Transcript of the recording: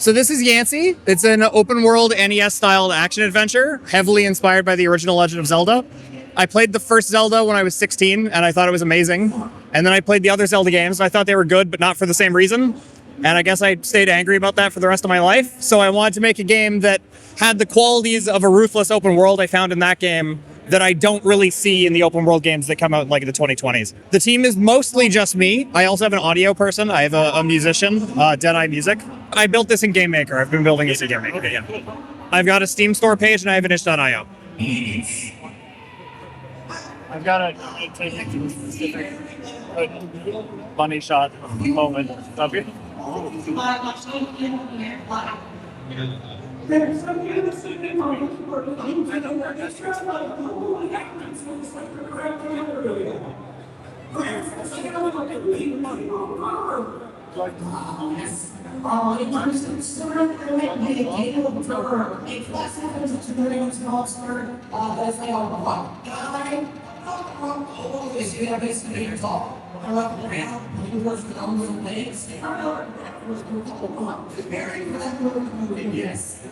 So this is Yancy. It's an open world NES styled action adventure, heavily inspired by the original Legend of Zelda. I played the first Zelda when I was 16 and I thought it was amazing. And then I played the other Zelda games and I thought they were good, but not for the same reason. And I guess I stayed angry about that for the rest of my life. So I wanted to make a game that had the qualities of a ruthless open world I found in that game that I don't really see in the open world games that come out like in the 2020s. The team is mostly just me. I also have an audio person. I have a musician, Deadeye Music. I built this in Game Maker. I've been building this in Game Maker. Yeah. I've got a Steam store page and I have an itch.io. I've got a specific funny shot moment of it. Yes.